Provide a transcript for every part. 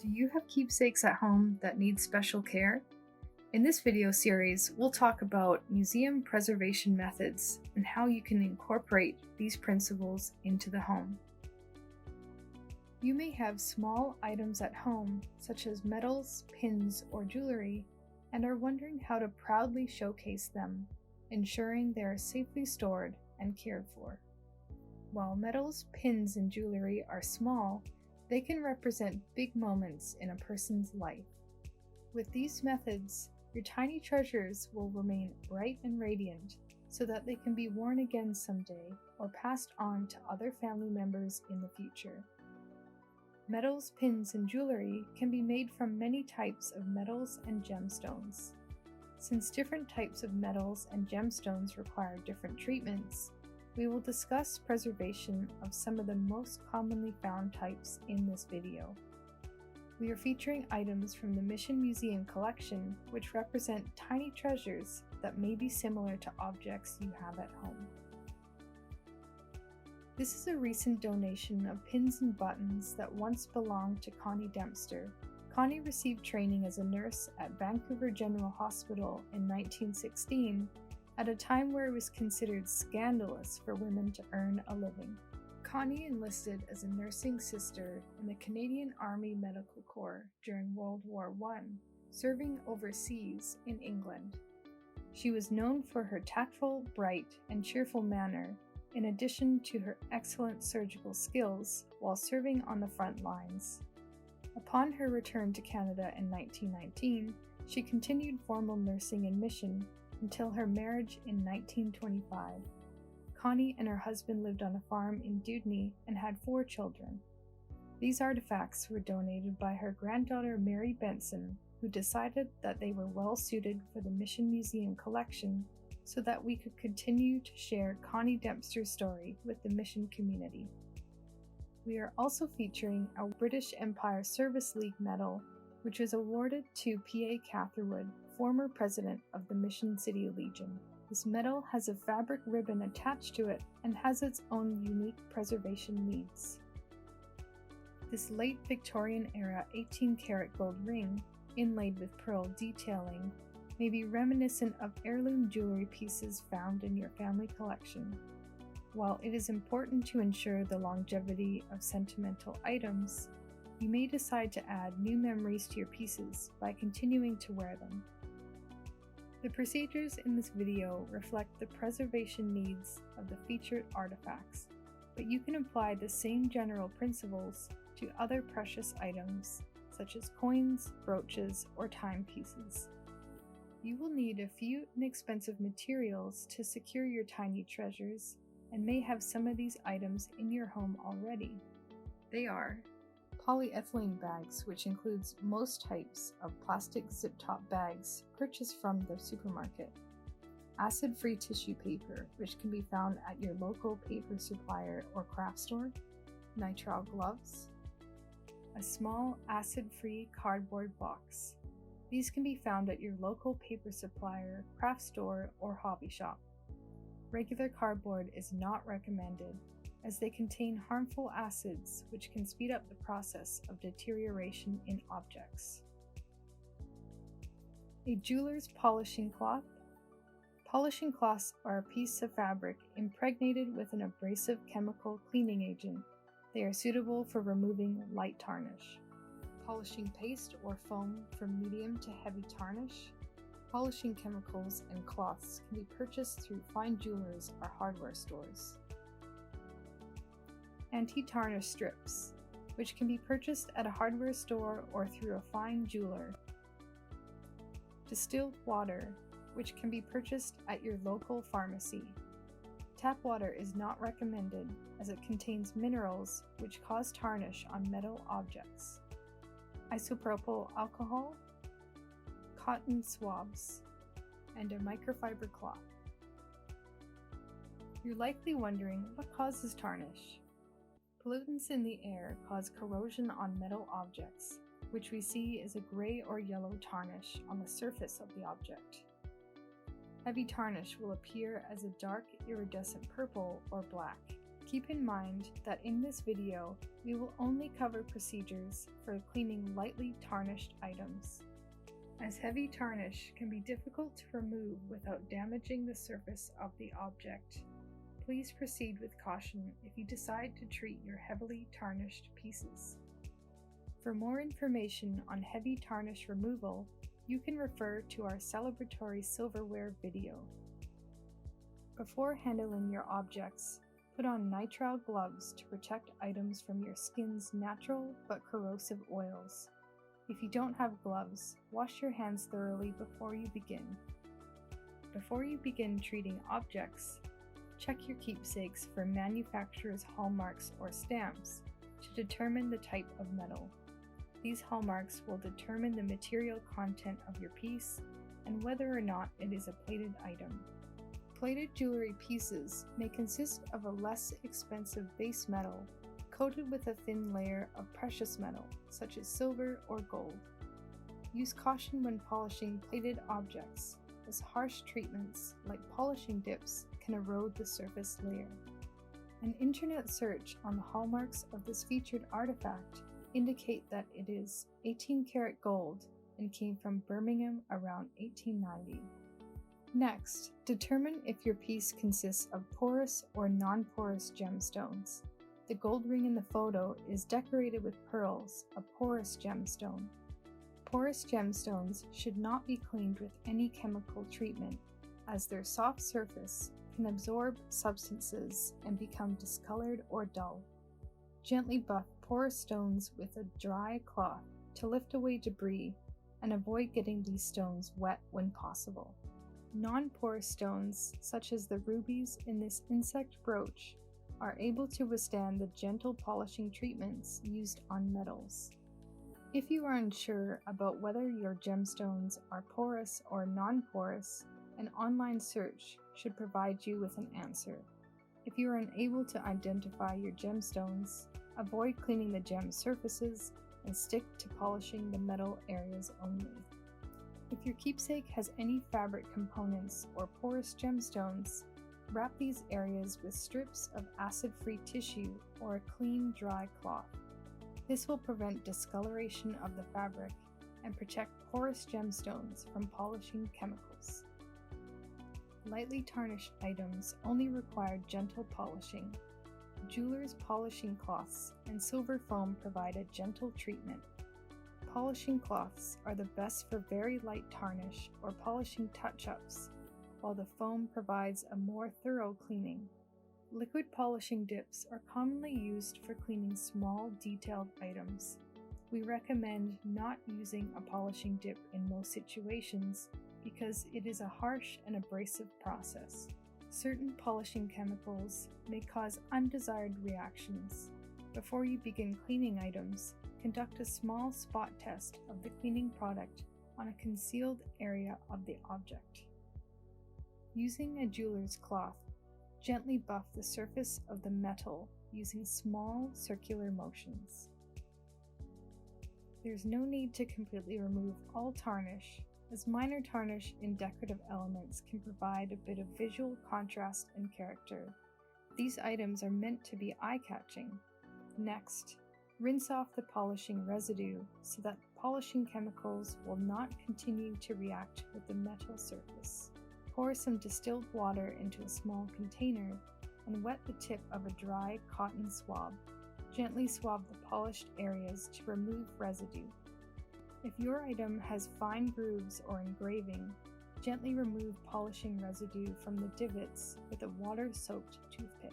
Do you have keepsakes at home that need special care? In this video series, we'll talk about museum preservation methods and how you can incorporate these principles into the home. You may have small items at home, such as medals, pins, or jewelry, and are wondering how to proudly showcase them, ensuring they are safely stored and cared for. While medals, pins, and jewelry are small, they can represent big moments in a person's life. With these methods, your tiny treasures will remain bright and radiant so that they can be worn again someday or passed on to other family members in the future. Medals, pins, and jewelry can be made from many types of metals and gemstones. Since different types of metals and gemstones require different treatments, we will discuss preservation of some of the most commonly found types in this video. We are featuring items from the Mission Museum collection, which represent tiny treasures that may be similar to objects you have at home. This is a recent donation of pins and buttons that once belonged to Connie Dempster. Connie received training as a nurse at Vancouver General Hospital in 1916, at a time where it was considered scandalous for women to earn a living. Connie enlisted as a nursing sister in the Canadian Army Medical Corps during World War I, serving overseas in England. She was known for her tactful, bright, and cheerful manner, in addition to her excellent surgical skills while serving on the front lines. Upon her return to Canada in 1919, she continued formal nursing in Mission until her marriage in 1925. Connie and her husband lived on a farm in Dewdney and had 4 children. These artifacts were donated by her granddaughter Mary Benson, who decided that they were well suited for the Mission Museum collection so that we could continue to share Connie Dempster's story with the Mission community. We are also featuring our British Empire Service League medal, which was awarded to P.A. Catherwood, former president of the Mission City Legion. This medal has a fabric ribbon attached to it and has its own unique preservation needs. This late Victorian era 18-karat gold ring, inlaid with pearl detailing, may be reminiscent of heirloom jewelry pieces found in your family collection. While it is important to ensure the longevity of sentimental items, you may decide to add new memories to your pieces by continuing to wear them. The procedures in this video reflect the preservation needs of the featured artifacts, but you can apply the same general principles to other precious items, such as coins, brooches, or timepieces. You will need a few inexpensive materials to secure your tiny treasures, and may have some of these items in your home already. They are polyethylene bags, which includes most types of plastic zip-top bags purchased from the supermarket. Acid-free tissue paper, which can be found at your local paper supplier or craft store. Nitrile gloves. A small acid-free cardboard box. These can be found at your local paper supplier, craft store, or hobby shop. Regular cardboard is not recommended, as they contain harmful acids which can speed up the process of deterioration in objects. A jeweler's polishing cloth. Polishing cloths are a piece of fabric impregnated with an abrasive chemical cleaning agent. They are suitable for removing light tarnish. Polishing paste or foam for medium to heavy tarnish. Polishing chemicals and cloths can be purchased through fine jewelers or hardware stores. Anti-tarnish strips, which can be purchased at a hardware store or through a fine jeweler. Distilled water, which can be purchased at your local pharmacy. Tap water is not recommended as it contains minerals which cause tarnish on metal objects. Isopropyl alcohol, cotton swabs, and a microfiber cloth. You're likely wondering what causes tarnish. Pollutants in the air cause corrosion on metal objects, which we see as a gray or yellow tarnish on the surface of the object. Heavy tarnish will appear as a dark iridescent purple or black. Keep in mind that in this video, we will only cover procedures for cleaning lightly tarnished items, as heavy tarnish can be difficult to remove without damaging the surface of the object. Please proceed with caution if you decide to treat your heavily tarnished pieces. For more information on heavy tarnish removal, you can refer to our Celebratory Silverware video. Before handling your objects, put on nitrile gloves to protect items from your skin's natural but corrosive oils. If you don't have gloves, wash your hands thoroughly before you begin. Before you begin treating objects, check your keepsakes for manufacturer's hallmarks or stamps to determine the type of metal. These hallmarks will determine the material content of your piece and whether or not it is a plated item. Plated jewelry pieces may consist of a less expensive base metal coated with a thin layer of precious metal, such as silver or gold. Use caution when polishing plated objects, as harsh treatments, like polishing dips, can erode the surface layer. An internet search on the hallmarks of this featured artifact indicate that it is 18-karat gold and came from Birmingham around 1890. Next, determine if your piece consists of porous or non-porous gemstones. The gold ring in the photo is decorated with pearls, a porous gemstone. Porous gemstones should not be cleaned with any chemical treatment, as their soft surface can absorb substances and become discolored or dull. Gently buff porous stones with a dry cloth to lift away debris and avoid getting these stones wet when possible. Non-porous stones, such as the rubies in this insect brooch, are able to withstand the gentle polishing treatments used on metals. If you are unsure about whether your gemstones are porous or non-porous, an online search should provide you with an answer. If you are unable to identify your gemstones, avoid cleaning the gem surfaces and stick to polishing the metal areas only. If your keepsake has any fabric components or porous gemstones, wrap these areas with strips of acid-free tissue or a clean, dry cloth. This will prevent discoloration of the fabric and protect porous gemstones from polishing chemicals. Lightly tarnished items only require gentle polishing. Jewelers' polishing cloths and silver foam provide a gentle treatment. Polishing cloths are the best for very light tarnish or polishing touch-ups, while the foam provides a more thorough cleaning. Liquid polishing dips are commonly used for cleaning small, detailed items. We recommend not using a polishing dip in most situations because it is a harsh and abrasive process. Certain polishing chemicals may cause undesired reactions. Before you begin cleaning items, conduct a small spot test of the cleaning product on a concealed area of the object. Using a jeweler's cloth, gently buff the surface of the metal using small circular motions. There's no need to completely remove all tarnish, as minor tarnish in decorative elements can provide a bit of visual contrast and character. These items are meant to be eye-catching. Next, rinse off the polishing residue so that polishing chemicals will not continue to react with the metal surface. Pour some distilled water into a small container and wet the tip of a dry cotton swab. Gently swab the polished areas to remove residue. If your item has fine grooves or engraving, gently remove polishing residue from the divots with a water-soaked toothpick.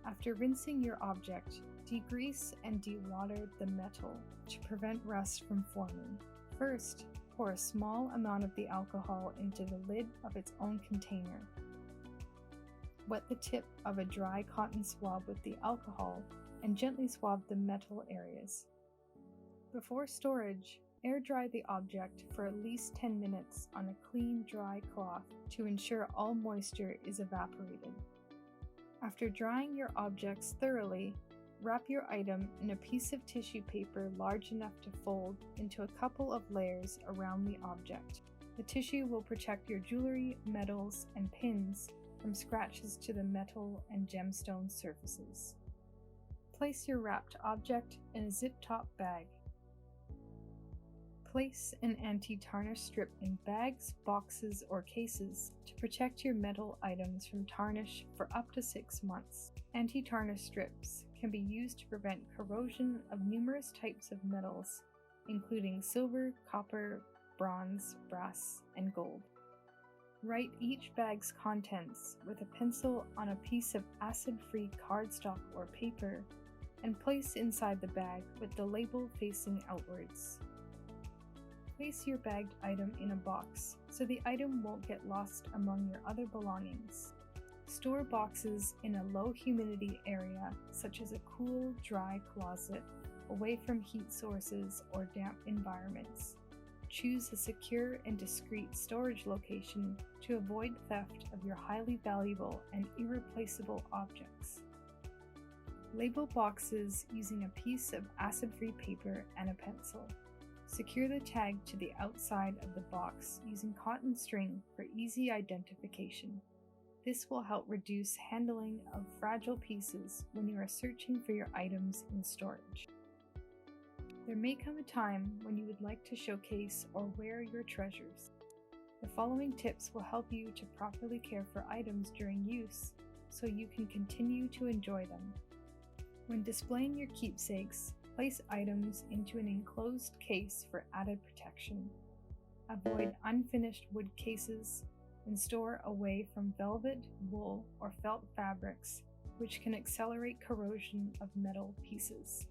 After rinsing your object, degrease and dewater the metal to prevent rust from forming. First, pour a small amount of the alcohol into the lid of its own container. Wet the tip of a dry cotton swab with the alcohol and gently swab the metal areas. Before storage, air dry the object for at least 10 minutes on a clean, dry cloth to ensure all moisture is evaporated. After drying your objects thoroughly, wrap your item in a piece of tissue paper large enough to fold into a couple of layers around the object. The tissue will protect your jewelry, metals, and pins from scratches to the metal and gemstone surfaces. Place your wrapped object in a zip-top bag. Place an anti-tarnish strip in bags, boxes, or cases to protect your metal items from tarnish for up to 6 months. Anti-tarnish strips can be used to prevent corrosion of numerous types of metals, including silver, copper, bronze, brass, and gold. Write each bag's contents with a pencil on a piece of acid-free cardstock or paper and place inside the bag with the label facing outwards. Place your bagged item in a box so the item won't get lost among your other belongings. Store boxes in a low humidity area, such as a cool, dry closet, away from heat sources or damp environments. Choose a secure and discreet storage location to avoid theft of your highly valuable and irreplaceable objects. Label boxes using a piece of acid-free paper and a pencil. Secure the tag to the outside of the box using cotton string for easy identification. This will help reduce handling of fragile pieces when you are searching for your items in storage. There may come a time when you would like to showcase or wear your treasures. The following tips will help you to properly care for items during use so you can continue to enjoy them. When displaying your keepsakes, place items into an enclosed case for added protection. Avoid unfinished wood cases and store away from velvet, wool, or felt fabrics, which can accelerate corrosion of metal pieces.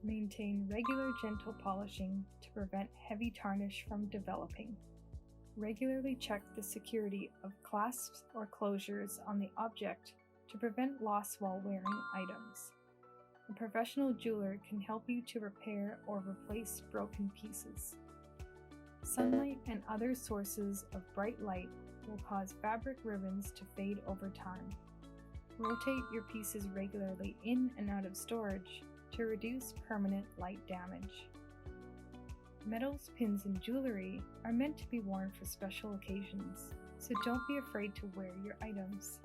Maintain regular gentle polishing to prevent heavy tarnish from developing. Regularly check the security of clasps or closures on the object to prevent loss while wearing items. A professional jeweler can help you to repair or replace broken pieces. Sunlight and other sources of bright light will cause fabric ribbons to fade over time. Rotate your pieces regularly in and out of storage to reduce permanent light damage. Metals, pins, and jewelry are meant to be worn for special occasions, so don't be afraid to wear your items.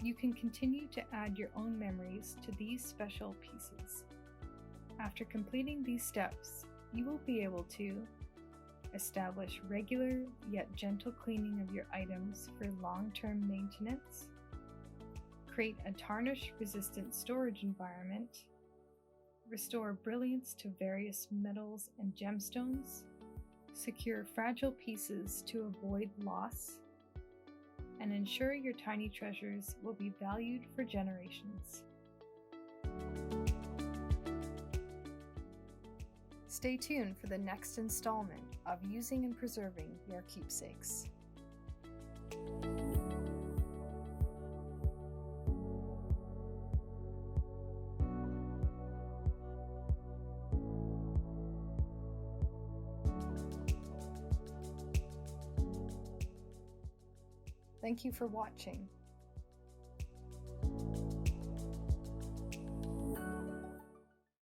You can continue to add your own memories to these special pieces. After completing these steps, you will be able to establish regular yet gentle cleaning of your items for long-term maintenance, create a tarnish-resistant storage environment, restore brilliance to various metals and gemstones, secure fragile pieces to avoid loss, and ensure your tiny treasures will be valued for generations. Stay tuned for the next installment of Using and Preserving Your Keepsakes. Thank you for watching.